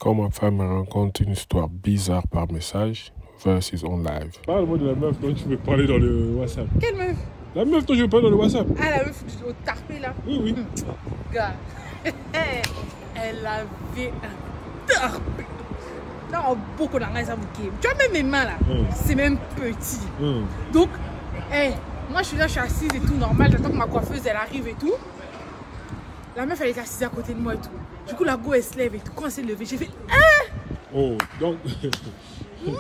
Quand ma femme me raconte une histoire bizarre par message versus en live. Parle-moi de la meuf dont tu veux parler dans le WhatsApp. Quelle meuf? La meuf dont je veux parler dans le WhatsApp. Ah, la meuf au tarpé là? Oui, oui. Gars, elle avait un tarpé. Non, beaucoup d'argent, ça vous kiffe. Tu vois, même mes mains là, c'est même petit. Donc, moi je suis là, je suis assise et tout, normal. J'attends que ma coiffeuse elle arrive et tout. La meuf elle est assise à côté de moi et tout. Du coup, la go elle se lève et tout. Quand elle s'est levée, j'ai fait Oh, donc. Ma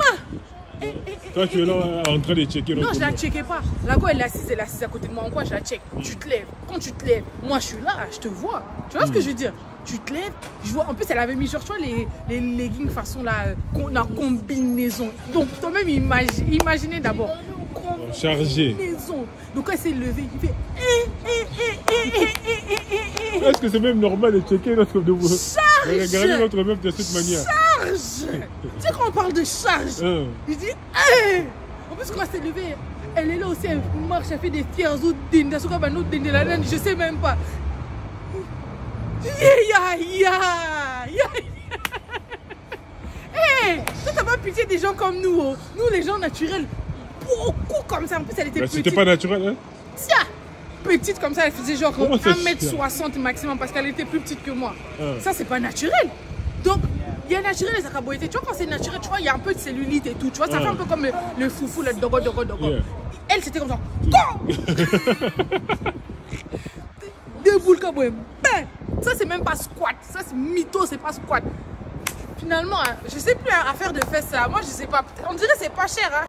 Toi, tu es là en train de checker. Non, je la checkais pas. La go elle est assise à côté de moi. En quoi je la check? Tu te lèves. Quand tu te lèves, moi je suis là, je te vois. Tu vois ce que je veux dire? Tu te lèves, je vois. En plus, elle avait mis sur toi les leggings façon là, la combinaison. Donc, toi-même, imaginez d'abord. Chargé. Donc, quand elle s'est levée, il fait Est-ce que c'est même normal de checker notre de vous? Charge! Regardez notre meuf de cette manière. Charge! Tu sais, quand on parle de charge, je dis En plus, quand elle s'est levée, elle est là aussi, elle marche, elle fait des fiers autres dindes, je sais même pas. Toi t'as pas pitié des gens comme nous, oh. Nous les gens naturels, beaucoup comme ça. En plus elle était petite. C'était pas naturel, hein? Tiens, petite comme ça, elle faisait genre 1m60 maximum parce qu'elle était plus petite que moi. Ça c'est pas naturel. Donc il y a naturel et ça a été. Tu vois quand c'est naturel, tu vois il y a un peu de cellulite et tout. Tu vois ça fait un peu comme le foufou, le dogo. Elle c'était comme ça. Deux boules comme ça c'est même pas squat, ça c'est mytho, c'est pas squat. Finalement, je sais plus à faire de fesses ça. Moi je sais pas, on dirait c'est pas cher hein.